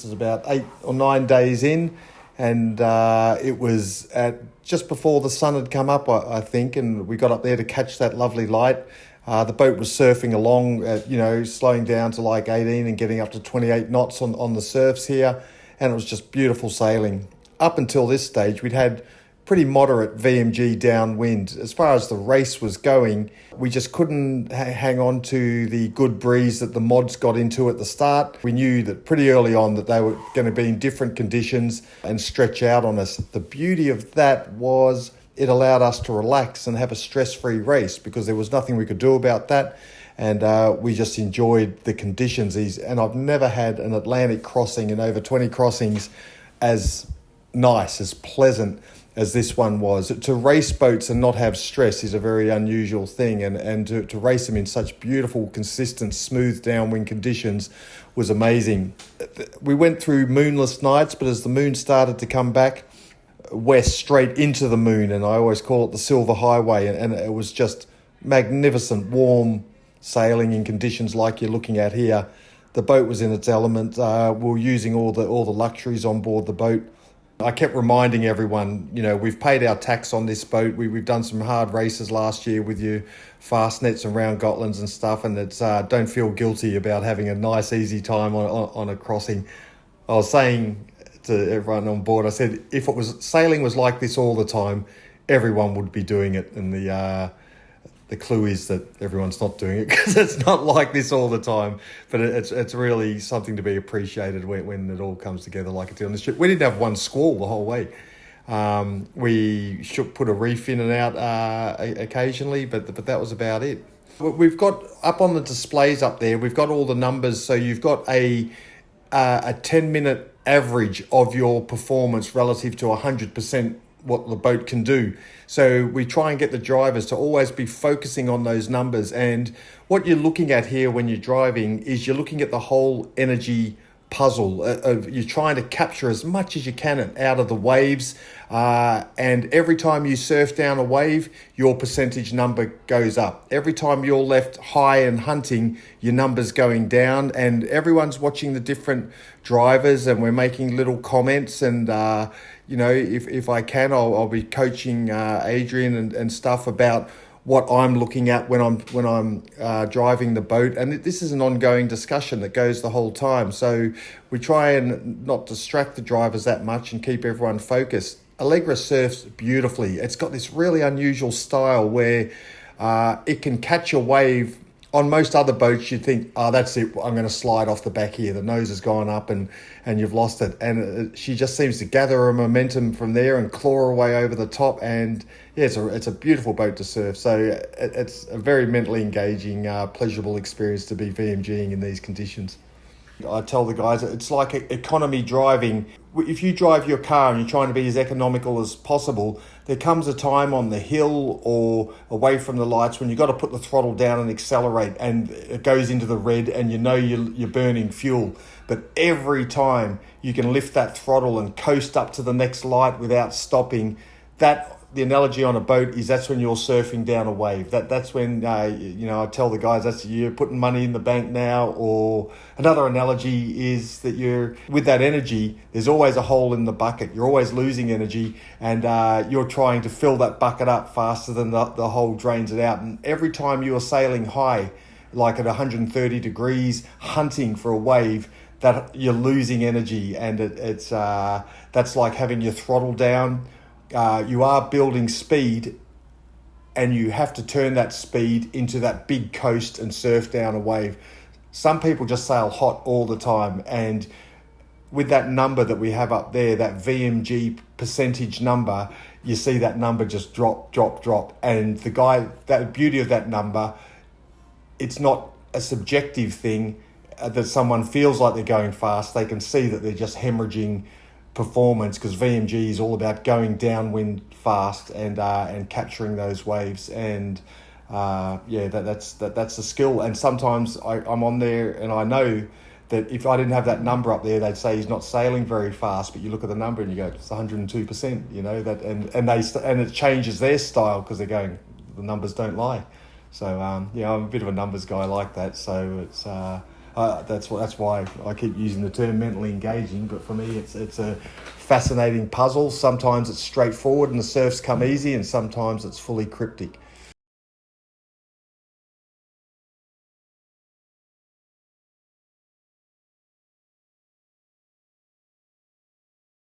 this is about 8 or 9 days in, and it was at just before the sun had come up, I think, and we got up there to catch that lovely light. The boat was surfing along, slowing down to like 18 and getting up to 28 knots on the surfs here, and it was just beautiful sailing. Up until this stage, we'd had pretty moderate VMG downwind. As far as the race was going, we just couldn't hang on to the good breeze that the mods got into at the start. We knew that pretty early on that they were going to be in different conditions and stretch out on us. The beauty of that was it allowed us to relax and have a stress-free race because there was nothing we could do about that. And we just enjoyed the conditions. And I've never had an Atlantic crossing in over 20 crossings as nice, as pleasant as this one was. To race boats and not have stress is a very unusual thing, and to race them in such beautiful, consistent, smooth downwind conditions was amazing. We went through moonless nights, but as the moon started to come back west straight into the moon, and I always call it the Silver Highway, and it was just magnificent, warm sailing in conditions like you're looking at here. The boat was in its element. We were using all the luxuries on board the boat. I kept reminding everyone, we've paid our tax on this boat. We've done some hard races last year with your fast nets and round Gotlands and stuff, and it's don't feel guilty about having a nice, easy time on a crossing. I was saying to everyone on board, I said, if sailing was like this all the time, everyone would be doing it. And the clue is that everyone's not doing it because it's not like this all the time. But it's really something to be appreciated when it all comes together like it did on this trip. We didn't have one squall the whole way. We should put a reef in and out occasionally, but that was about it. We've got up on the displays up there, we've got all the numbers. So you've got a 10-minute average of your performance relative to 100% what the boat can do. So we try and get the drivers to always be focusing on those numbers. And what you're looking at here when you're driving is you're looking at the whole energy puzzle. You're trying to capture as much as you can out of the waves. And every time you surf down a wave, your percentage number goes up. Every time you're left high and hunting, your number's going down. And everyone's watching the different drivers, and we're making little comments. And if I can, I'll be coaching Adrian and stuff about what I'm looking at when I'm driving the boat. And this is an ongoing discussion that goes the whole time. So we try and not distract the drivers that much and keep everyone focused. Allegra surfs beautifully. It's got this really unusual style where it can catch a wave. On most other boats, you'd think, that's it, I'm going to slide off the back here. The nose has gone up and you've lost it. And she just seems to gather her momentum from there and claw her way over the top. And yeah, it's a beautiful boat to surf. So it's a very mentally engaging, pleasurable experience to be VMGing in these conditions. I tell the guys, it's like economy driving. If you drive your car and you're trying to be as economical as possible, there comes a time on the hill or away from the lights when you've got to put the throttle down and accelerate, and it goes into the red and you're burning fuel. But every time you can lift that throttle and coast up to the next light without stopping, the analogy on a boat is that's when you're surfing down a wave. That's when, I tell the guys, you're putting money in the bank now. Or another analogy is that you're, with that energy, there's always a hole in the bucket. You're always losing energy, and you're trying to fill that bucket up faster than the hole drains it out. And every time you are sailing high, like at 130 degrees, hunting for a wave, that you're losing energy. And that's like having your throttle down. You are building speed, and you have to turn that speed into that big coast and surf down a wave. Some people just sail hot all the time, and with that number that we have up there, that VMG percentage number, you see that number just drop. And the beauty of that number, it's not a subjective thing that someone feels like they're going fast. They can see that they're just hemorrhaging performance, because VMG is all about going downwind fast and capturing those waves. And that's the skill. And sometimes I'm on there and I know that if I didn't have that number up there, they'd say he's not sailing very fast. But you look at the number and you go, it's 102%. And it changes their style because they're going, the numbers don't lie. So I'm a bit of a numbers guy like that. So it's That's why I keep using the term mentally engaging. But for me, it's a fascinating puzzle. Sometimes it's straightforward and the surfs come easy, and sometimes it's fully cryptic.